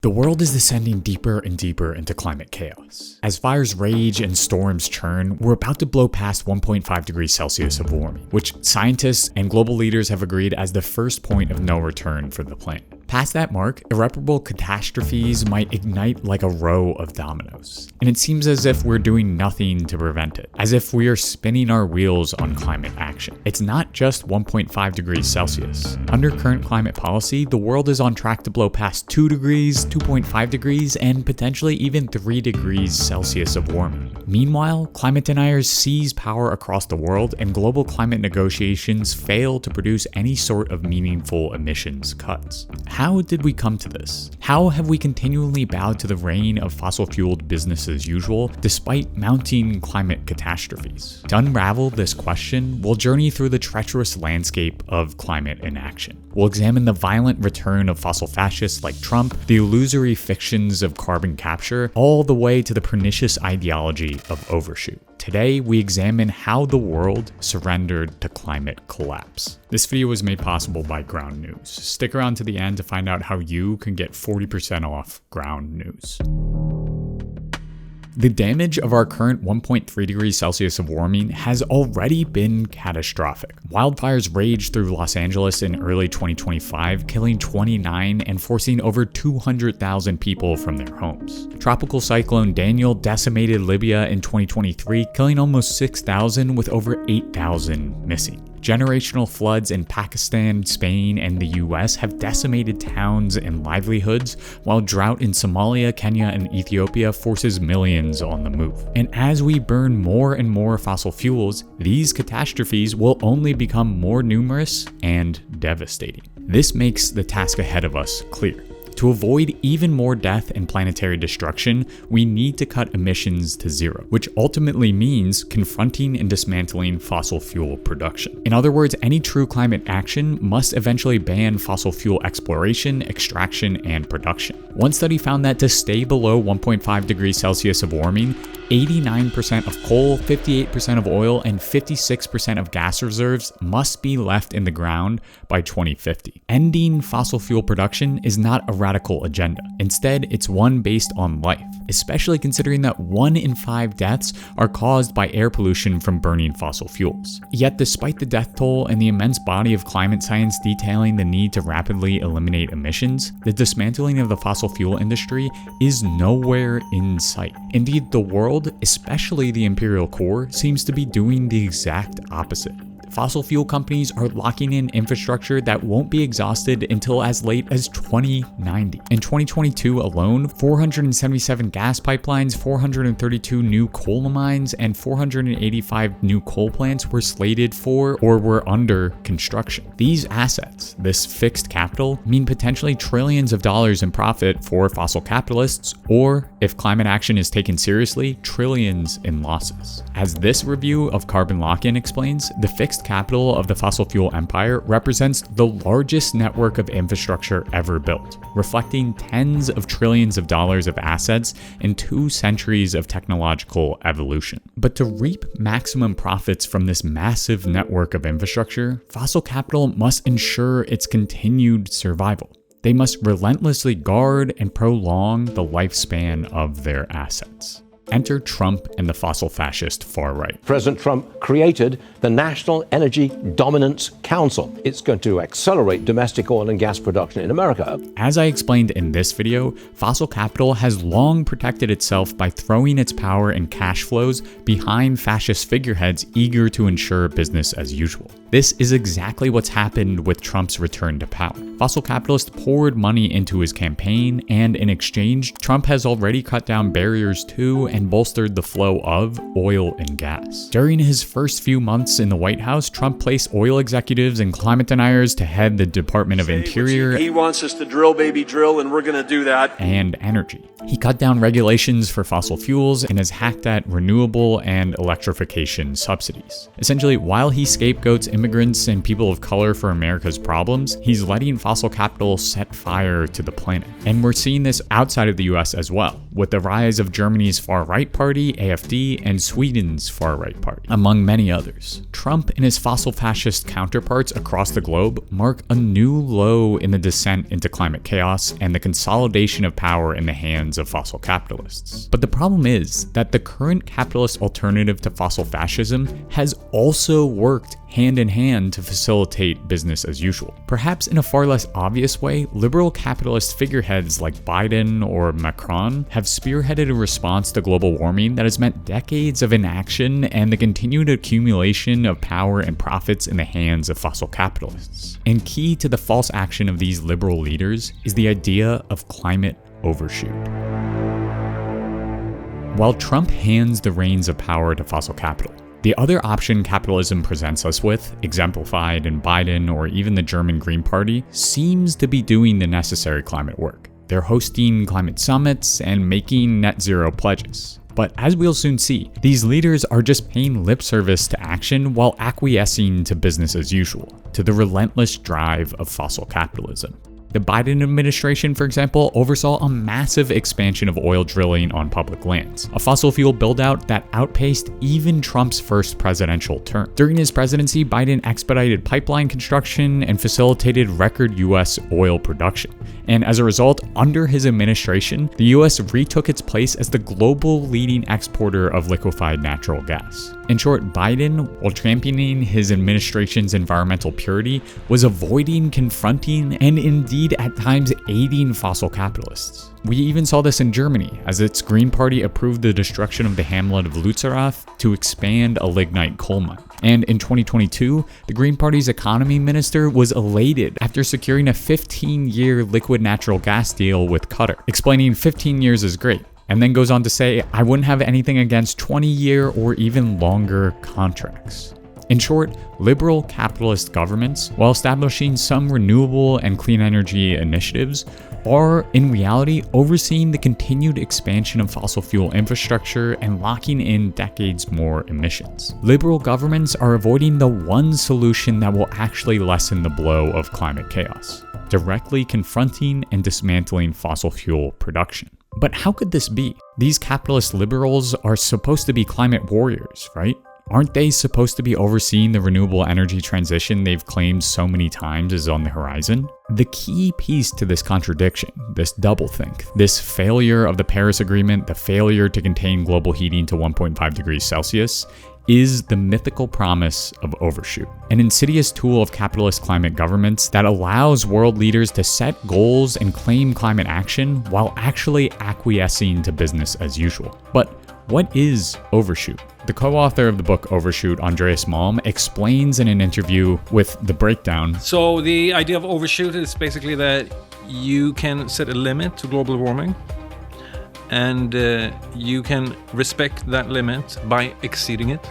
The world is descending deeper and deeper into climate chaos. As fires rage and storms churn, we're about to blow past 1.5 degrees Celsius of warming, which scientists and global leaders have agreed as the first point of no return for the planet. Past that mark, irreparable catastrophes might ignite like a row of dominoes. And it seems as if we're doing nothing to prevent it, as if we are spinning our wheels on climate action. It's not just 1.5 degrees Celsius. Under current climate policy, the world is on track to blow past 2 degrees, 2.5 degrees, and potentially even 3 degrees Celsius of warming. Meanwhile, climate deniers seize power across the world, and global climate negotiations fail to produce any sort of meaningful emissions cuts. How did we come to this? How have we continually bowed to the reign of fossil-fueled business as usual, despite mounting climate catastrophes? To unravel this question, we'll journey through the treacherous landscape of climate inaction. We'll examine the violent return of fossil fascists like Trump, the illusory fictions of carbon capture, all the way to the pernicious ideology of Overshoot. Today, we examine how the world surrendered to climate collapse. This video was made possible by Ground News. Stick around to the end to find out how you can get 40% off Ground News. The damage of our current 1.3 degrees Celsius of warming has already been catastrophic. Wildfires raged through Los Angeles in early 2025, killing 29 and forcing over 200,000 people from their homes. Tropical cyclone Daniel decimated Libya in 2023, killing almost 6,000 with over 8,000 missing. Generational floods in Pakistan, Spain, and the US have decimated towns and livelihoods, while drought in Somalia, Kenya, and Ethiopia forces millions on the move. And as we burn more and more fossil fuels, these catastrophes will only become more numerous and devastating. This makes the task ahead of us clear. To avoid even more death and planetary destruction, we need to cut emissions to zero, which ultimately means confronting and dismantling fossil fuel production. In other words, any true climate action must eventually ban fossil fuel exploration, extraction, and production. One study found that to stay below 1.5 degrees Celsius of warming, 89% of coal, 58% of oil, and 56% of gas reserves must be left in the ground by 2050. Ending fossil fuel production is not a radical agenda. Instead, it's one based on life, especially considering that 1 in 5 deaths are caused by air pollution from burning fossil fuels. Yet, despite the death toll and the immense body of climate science detailing the need to rapidly eliminate emissions, the dismantling of the fossil fuel industry is nowhere in sight. Indeed, the world, especially the imperial core, seems to be doing the exact opposite. Fossil fuel companies are locking in infrastructure that won't be exhausted until as late as 2090. In 2022 alone, 477 gas pipelines, 432 new coal mines, and 485 new coal plants were slated for or were under construction. These assets, this fixed capital, mean potentially trillions of dollars in profit for fossil capitalists, or, if climate action is taken seriously, trillions in losses. As this review of Carbon Lock-in explains, the fixed capital of the fossil fuel empire represents the largest network of infrastructure ever built, reflecting tens of trillions of dollars of assets and 2 centuries of technological evolution. But to reap maximum profits from this massive network of infrastructure, fossil capital must ensure its continued survival. They must relentlessly guard and prolong the lifespan of their assets. Enter Trump and the fossil fascist far right. President Trump created the National Energy Dominance Council. It's going to accelerate domestic oil and gas production in America. As I explained in this video, fossil capital has long protected itself by throwing its power and cash flows behind fascist figureheads eager to ensure business as usual. This is exactly what's happened with Trump's return to power. Fossil capitalists poured money into his campaign, and in exchange, Trump has already cut down barriers to and bolstered the flow of oil and gas. During his first few months in the White House, Trump placed oil executives and climate deniers to head the Department of Interior. He wants us to drill, baby, drill, and we're going to do that. And energy. He cut down regulations for fossil fuels and has hacked at renewable and electrification subsidies. Essentially, while he scapegoats immigrants and people of color for America's problems, he's letting fossil capital set fire to the planet. And we're seeing this outside of the US as well, with the rise of Germany's far-right party, AfD, and Sweden's far-right party, among many others. Trump and his fossil fascist counterparts across the globe mark a new low in the descent into climate chaos and the consolidation of power in the hands of fossil capitalists. But the problem is that the current capitalist alternative to fossil fascism has also worked hand in hand to facilitate business as usual. Perhaps in a far less obvious way, liberal capitalist figureheads like Biden or Macron have spearheaded a response to global warming that has meant decades of inaction and the continued accumulation of power and profits in the hands of fossil capitalists. And key to the false action of these liberal leaders is the idea of climate overshoot. While Trump hands the reins of power to fossil capital, the other option capitalism presents us with, exemplified in Biden or even the German Green Party, seems to be doing the necessary climate work. They're hosting climate summits and making net zero pledges. But as we'll soon see, these leaders are just paying lip service to action while acquiescing to business as usual, to the relentless drive of fossil capitalism. The Biden administration, for example, oversaw a massive expansion of oil drilling on public lands, a fossil fuel buildout that outpaced even Trump's first presidential term. During his presidency, Biden expedited pipeline construction and facilitated record U.S. oil production. And as a result, under his administration, the U.S. retook its place as the global leading exporter of liquefied natural gas. In short, Biden, while championing his administration's environmental purity, was avoiding, confronting, and indeed at times aiding fossil capitalists. We even saw this in Germany, as its Green Party approved the destruction of the hamlet of Lützerath to expand a lignite coal mine. And in 2022, the Green Party's economy minister was elated after securing a 15-year liquid natural gas deal with Qatar, explaining 15 years is great. And then goes on to say, I wouldn't have anything against 20-year or even longer contracts. In short, liberal capitalist governments, while establishing some renewable and clean energy initiatives, are in reality overseeing the continued expansion of fossil fuel infrastructure and locking in decades more emissions. Liberal governments are avoiding the one solution that will actually lessen the blow of climate chaos, directly confronting and dismantling fossil fuel production. But how could this be? These capitalist liberals are supposed to be climate warriors, right? Aren't they supposed to be overseeing the renewable energy transition they've claimed so many times is on the horizon? The key piece to this contradiction, this doublethink, this failure of the Paris Agreement, the failure to contain global heating to 1.5 degrees Celsius, is the mythical promise of Overshoot, an insidious tool of capitalist climate governments that allows world leaders to set goals and claim climate action while actually acquiescing to business as usual. But what is Overshoot? The co-author of the book Overshoot, Andreas Malm, explains in an interview with The Breakdown. So the idea of overshoot is basically that you can set a limit to global warming, and you can respect that limit by exceeding it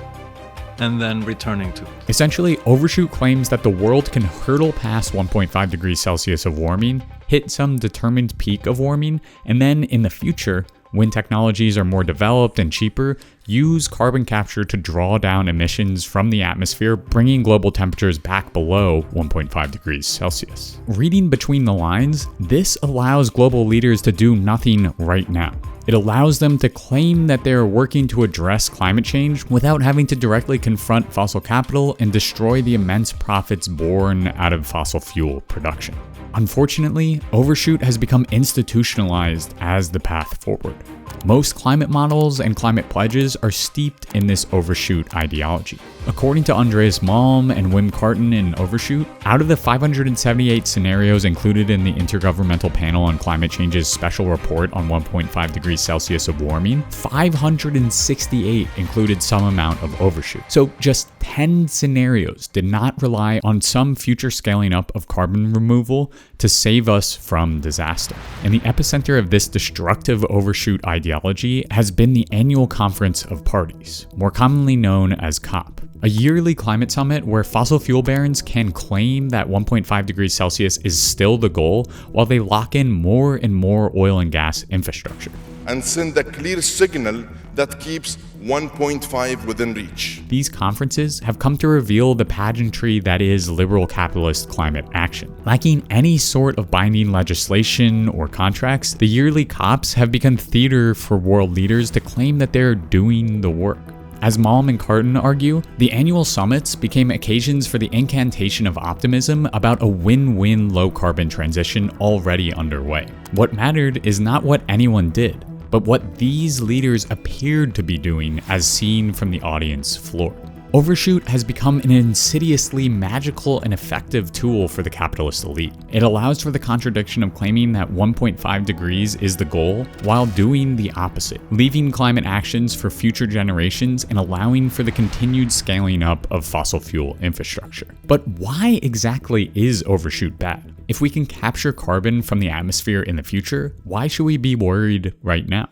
and then returning to it. Essentially, Overshoot claims that the world can hurtle past 1.5 degrees Celsius of warming, hit some determined peak of warming, and then in the future, when technologies are more developed and cheaper, use carbon capture to draw down emissions from the atmosphere, bringing global temperatures back below 1.5 degrees Celsius. Reading between the lines, this allows global leaders to do nothing right now. It allows them to claim that they are working to address climate change without having to directly confront fossil capital and destroy the immense profits born out of fossil fuel production. Unfortunately, Overshoot has become institutionalized as the path forward. Most climate models and climate pledges are steeped in this Overshoot ideology. According to Andreas Malm and Wim Carton in Overshoot, out of the 578 scenarios included in the Intergovernmental Panel on Climate Change's special report on 1.5 degrees Celsius of warming, 568 included some amount of overshoot. So just 10 scenarios did not rely on some future scaling up of carbon removal to save us from disaster. And the epicenter of this destructive overshoot ideology has been the annual Conference of Parties, more commonly known as COP. A yearly climate summit where fossil fuel barons can claim that 1.5 degrees Celsius is still the goal while they lock in more and more oil and gas infrastructure. And send a clear signal that keeps 1.5 within reach. These conferences have come to reveal the pageantry that is liberal capitalist climate action. Lacking any sort of binding legislation or contracts, the yearly COPs have become theater for world leaders to claim that they're doing the work. As Malm and Carton argue, the annual summits became occasions for the incantation of optimism about a win-win low-carbon transition already underway. What mattered is not what anyone did, but what these leaders appeared to be doing as seen from the audience floor. Overshoot has become an insidiously magical and effective tool for the capitalist elite. It allows for the contradiction of claiming that 1.5 degrees is the goal while doing the opposite, leaving climate actions for future generations and allowing for the continued scaling up of fossil fuel infrastructure. But why exactly is Overshoot bad? If we can capture carbon from the atmosphere in the future, why should we be worried right now?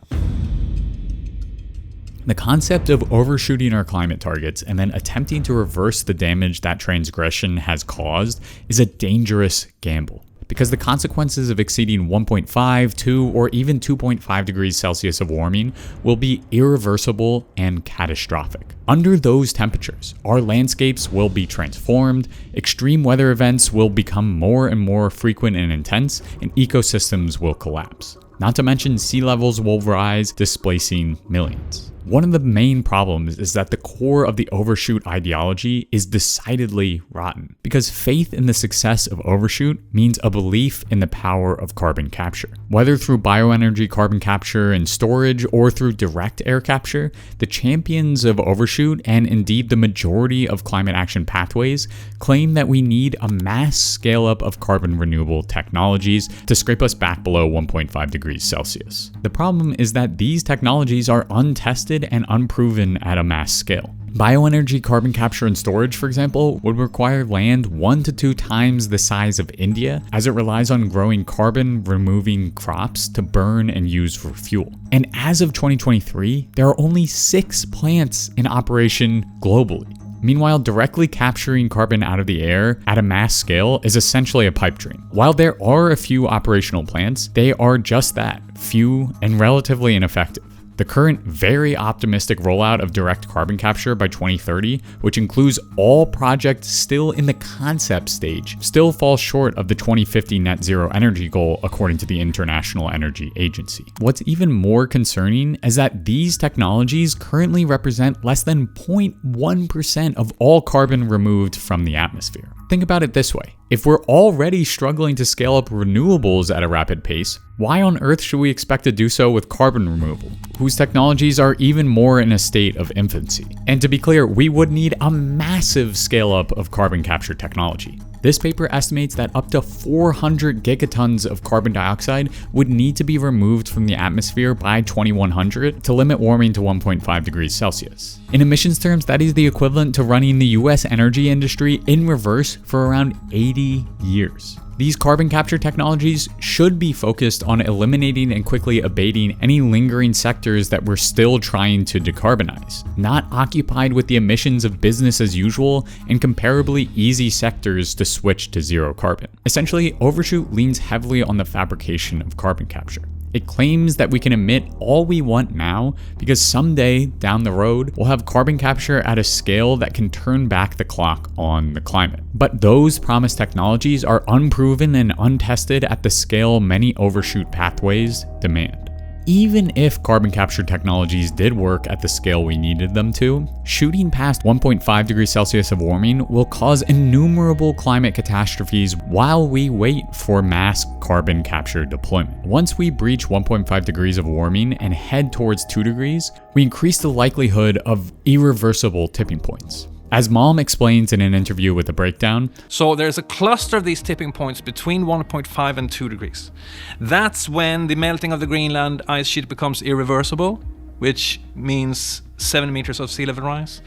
The concept of overshooting our climate targets and then attempting to reverse the damage that transgression has caused is a dangerous gamble, because the consequences of exceeding 1.5, 2, or even 2.5 degrees Celsius of warming will be irreversible and catastrophic. Under those temperatures, our landscapes will be transformed, extreme weather events will become more and more frequent and intense, and ecosystems will collapse. Not to mention sea levels will rise, displacing millions. One of the main problems is that the core of the Overshoot ideology is decidedly rotten, because faith in the success of Overshoot means a belief in the power of carbon capture. Whether through bioenergy carbon capture and storage or through direct air capture, the champions of Overshoot, and indeed the majority of climate action pathways, claim that we need a mass scale-up of carbon renewable technologies to scrape us back below 1.5 degrees Celsius. The problem is that these technologies are untested and unproven at a mass scale. Bioenergy carbon capture and storage, for example, would require land 1 to 2 times the size of India, as it relies on growing carbon-removing crops to burn and use for fuel. And as of 2023, there are only 6 plants in operation globally. Meanwhile, directly capturing carbon out of the air at a mass scale is essentially a pipe dream. While there are a few operational plants, they are just that, few and relatively ineffective. The current very optimistic rollout of direct carbon capture by 2030, which includes all projects still in the concept stage, still falls short of the 2050 net zero energy goal according to the International Energy Agency. What's even more concerning is that these technologies currently represent less than 0.1% of all carbon removed from the atmosphere. Think about it this way. If we're already struggling to scale up renewables at a rapid pace, why on earth should we expect to do so with carbon removal, whose technologies are even more in a state of infancy? And to be clear, we would need a massive scale up of carbon capture technology. This paper estimates that up to 400 gigatons of carbon dioxide would need to be removed from the atmosphere by 2100 to limit warming to 1.5 degrees Celsius. In emissions terms, that is the equivalent to running the US energy industry in reverse for around 80 years. These carbon capture technologies should be focused on eliminating and quickly abating any lingering sectors that we're still trying to decarbonize, not occupied with the emissions of business as usual and comparably easy sectors to switch to zero carbon. Essentially, Overshoot leans heavily on the fabrication of carbon capture. It claims that we can emit all we want now because someday down the road, we'll have carbon capture at a scale that can turn back the clock on the climate. But those promised technologies are unproven and untested at the scale many Overshoot pathways demand. Even if carbon capture technologies did work at the scale we needed them to, shooting past 1.5 degrees Celsius of warming will cause innumerable climate catastrophes while we wait for mass carbon capture deployment. Once we breach 1.5 degrees of warming and head towards 2 degrees, we increase the likelihood of irreversible tipping points. As Malm explains in an interview with The Breakdown, so there's a cluster of these tipping points between 1.5 and 2 degrees. That's when the melting of the Greenland ice sheet becomes irreversible, which means 7 meters of sea level rise.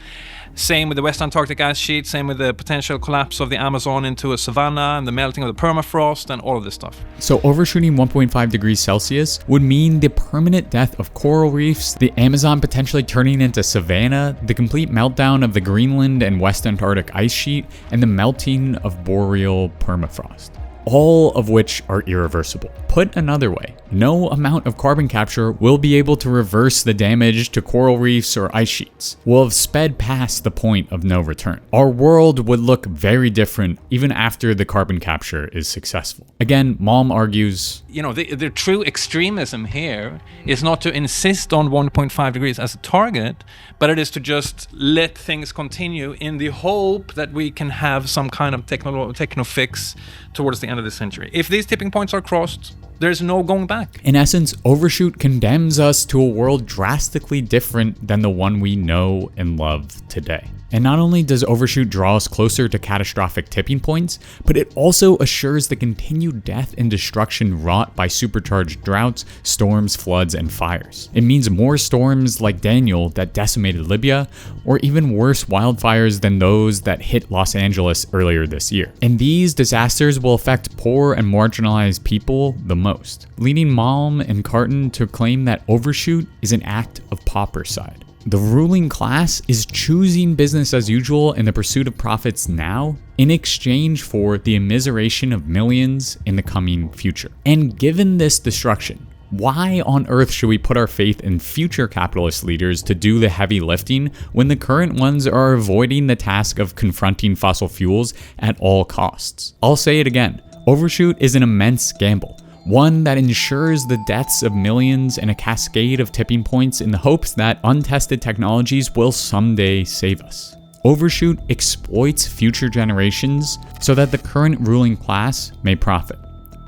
Same with the West Antarctic ice sheet, same with the potential collapse of the Amazon into a savanna and the melting of the permafrost and all of this stuff. So overshooting 1.5 degrees Celsius would mean the permanent death of coral reefs, the Amazon potentially turning into savanna, the complete meltdown of the Greenland and West Antarctic ice sheet, and the melting of boreal permafrost. all of which are irreversible. Put another way, no amount of carbon capture will be able to reverse the damage to coral reefs or ice sheets. We'll have sped past the point of no return. Our world would look very different even after the carbon capture is successful. Again, Malm argues, the true extremism here is not to insist on 1.5 degrees as a target, but it is to just let things continue in the hope that we can have some kind of techno fix towards the end of the century. If these tipping points are crossed, there's no going back. In essence, Overshoot condemns us to a world drastically different than the one we know and love today. And not only does Overshoot draw us closer to catastrophic tipping points, but it also assures the continued death and destruction wrought by supercharged droughts, storms, floods, and fires. It means more storms like Daniel that decimated Libya, or even worse wildfires than those that hit Los Angeles earlier this year. And these disasters will affect poor and marginalized people the most, leading Malm and Carton to claim that Overshoot is an act of paupericide. The ruling class is choosing business as usual in the pursuit of profits now in exchange for the immiseration of millions in the coming future. And given this destruction, why on earth should we put our faith in future capitalist leaders to do the heavy lifting when the current ones are avoiding the task of confronting fossil fuels at all costs? I'll say it again, Overshoot is an immense gamble. One that ensures the deaths of millions and a cascade of tipping points in the hopes that untested technologies will someday save us. Overshoot exploits future generations so that the current ruling class may profit.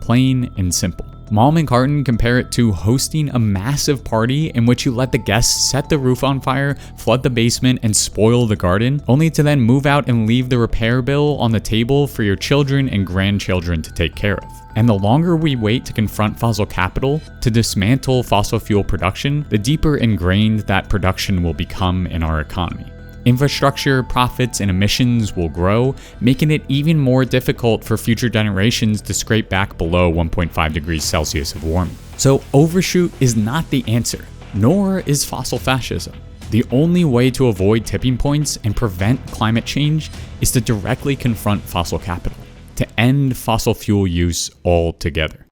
Plain and simple. Malm and Carton compare it to hosting a massive party in which you let the guests set the roof on fire, flood the basement, and spoil the garden, only to then move out and leave the repair bill on the table for your children and grandchildren to take care of. And the longer we wait to confront fossil capital, to dismantle fossil fuel production, the deeper ingrained that production will become in our economy. Infrastructure, profits, and emissions will grow, making it even more difficult for future generations to scrape back below 1.5 degrees Celsius of warming. So Overshoot is not the answer, nor is fossil fascism. The only way to avoid tipping points and prevent climate change is to directly confront fossil capital, to end fossil fuel use altogether.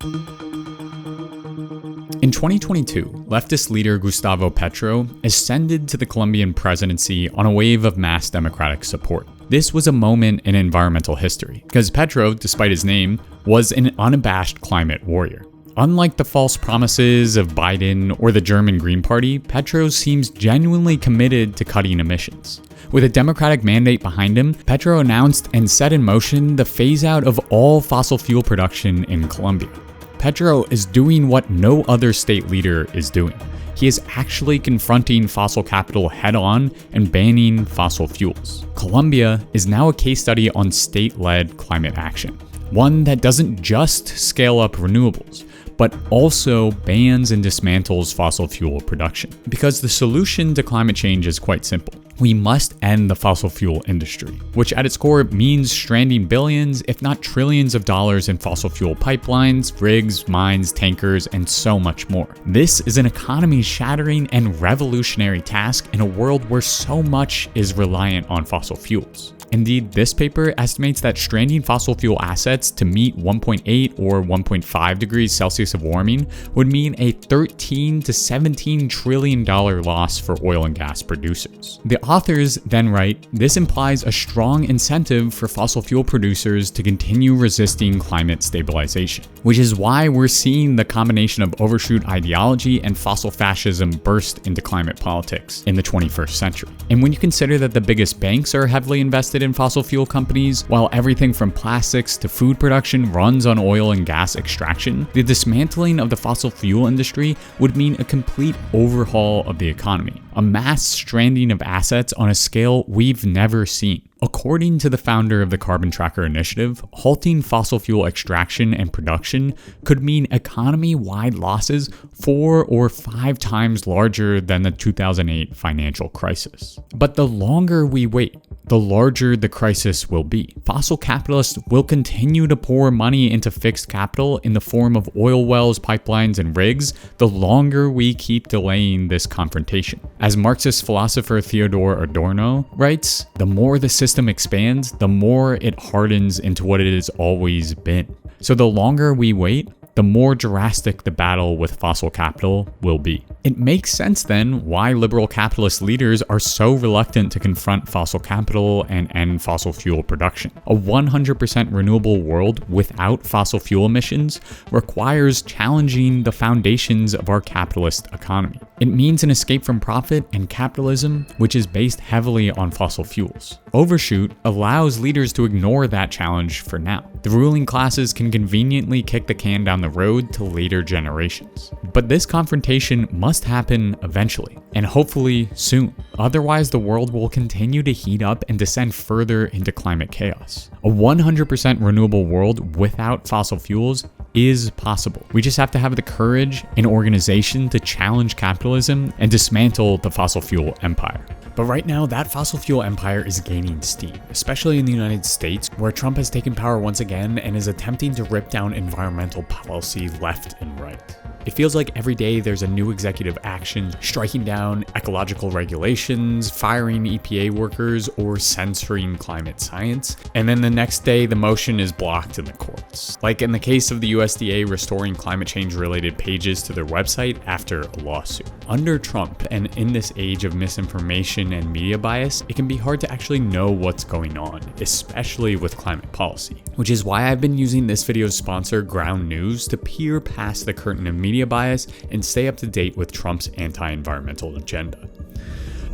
In 2022, leftist leader Gustavo Petro ascended to the Colombian presidency on a wave of mass democratic support. This was a moment in environmental history, because Petro, despite his name, was an unabashed climate warrior. Unlike the false promises of Biden or the German Green Party, Petro seems genuinely committed to cutting emissions. With a democratic mandate behind him, Petro announced and set in motion the phase-out of all fossil fuel production in Colombia. Petro is doing what no other state leader is doing. He is actually confronting fossil capital head-on and banning fossil fuels. Colombia is now a case study on state-led climate action, one that doesn't just scale up renewables, but also bans and dismantles fossil fuel production. Because the solution to climate change is quite simple. We must end the fossil fuel industry, which at its core means stranding billions, if not trillions of dollars in fossil fuel pipelines, rigs, mines, tankers, and so much more. This is an economy-shattering and revolutionary task in a world where so much is reliant on fossil fuels. Indeed, this paper estimates that stranding fossil fuel assets to meet 1.8 or 1.5 degrees Celsius of warming would mean a $13 to $17 trillion loss for oil and gas producers. The authors then write, this implies a strong incentive for fossil fuel producers to continue resisting climate stabilization, which is why we're seeing the combination of Overshoot ideology and fossil fascism burst into climate politics in the 21st century. And when you consider that the biggest banks are heavily invested in fossil fuel companies, while everything from plastics to food production runs on oil and gas extraction, the dismantling of the fossil fuel industry would mean a complete overhaul of the economy, a mass stranding of assets on a scale we've never seen. According to the founder of the Carbon Tracker Initiative, halting fossil fuel extraction and production could mean economy-wide losses 4 or 5 times larger than the 2008 financial crisis. But the longer we wait, the larger the crisis will be. Fossil capitalists will continue to pour money into fixed capital in the form of oil wells, pipelines, and rigs the longer we keep delaying this confrontation. As Marxist philosopher Theodor Adorno writes, the more the system expands, the more it hardens into what it has always been. So the longer we wait, the more drastic the battle with fossil capital will be. It makes sense then why liberal capitalist leaders are so reluctant to confront fossil capital and end fossil fuel production. A 100% renewable world without fossil fuel emissions requires challenging the foundations of our capitalist economy. It means an escape from profit and capitalism, which is based heavily on fossil fuels. Overshoot allows leaders to ignore that challenge for now. The ruling classes can conveniently kick the can down the road to later generations. But this confrontation must happen eventually, and hopefully soon. Otherwise, the world will continue to heat up and descend further into climate chaos. A 100% renewable world without fossil fuels is possible. We just have to have the courage and organization to challenge capitalism and dismantle the fossil fuel empire. But right now, that fossil fuel empire is gaining steam, especially in the United States, where Trump has taken power once again and is attempting to rip down environmental policy left and right. It feels like every day there's a new executive action striking down ecological regulations, firing EPA workers, or censoring climate science. And then the next day, the motion is blocked in the courts. Like in the case of the USDA restoring climate change related pages to their website after a lawsuit. Under Trump, and in this age of misinformation and media bias, it can be hard to actually know what's going on, especially with climate policy. Which is why I've been using this video's sponsor, Ground News, to peer past the curtain of media bias and stay up to date with Trump's anti-environmental agenda.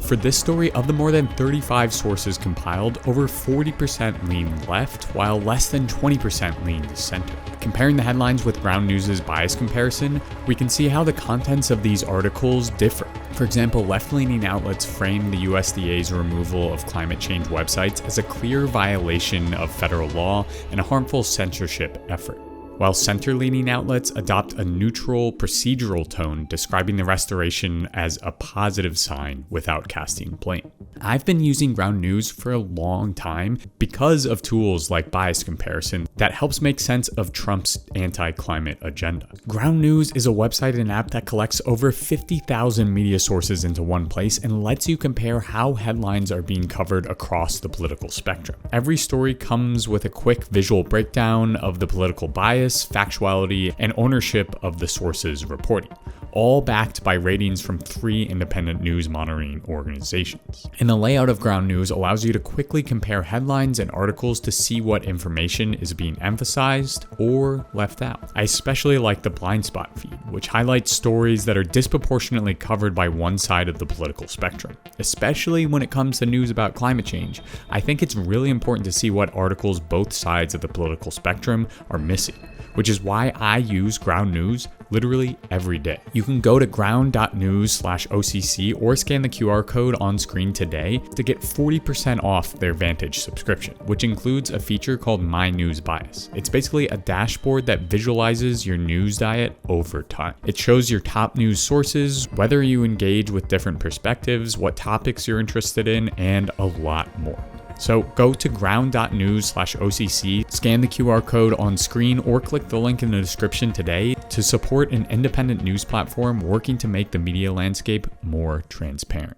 For this story, of the more than 35 sources compiled, over 40% lean left, while less than 20% lean to center. Comparing the headlines with Ground News' bias comparison, we can see how the contents of these articles differ. For example, left-leaning outlets frame the USDA's removal of climate change websites as a clear violation of federal law and a harmful censorship effort, while center-leaning outlets adopt a neutral, procedural tone describing the restoration as a positive sign without casting blame. I've been using Ground News for a long time because of tools like bias comparison that helps make sense of Trump's anti-climate agenda. Ground News is a website and app that collects over 50,000 media sources into one place and lets you compare how headlines are being covered across the political spectrum. Every story comes with a quick visual breakdown of the political bias, factuality, and ownership of the source's reporting, all backed by ratings from 3 independent news monitoring organizations. And the layout of Ground News allows you to quickly compare headlines and articles to see what information is being emphasized or left out. I especially like the blind spot feed, which highlights stories that are disproportionately covered by one side of the political spectrum. Especially when it comes to news about climate change, I think it's really important to see what articles both sides of the political spectrum are missing, which is why I use Ground News literally every day. You can go to ground.news/OCC or scan the QR code on screen today to get 40% off their Vantage subscription, which includes a feature called My News Bias. It's basically a dashboard that visualizes your news diet over time. It shows your top news sources, whether you engage with different perspectives, what topics you're interested in, and a lot more. So go to ground.news/OCC, scan the QR code on screen, or click the link in the description today to support an independent news platform working to make the media landscape more transparent.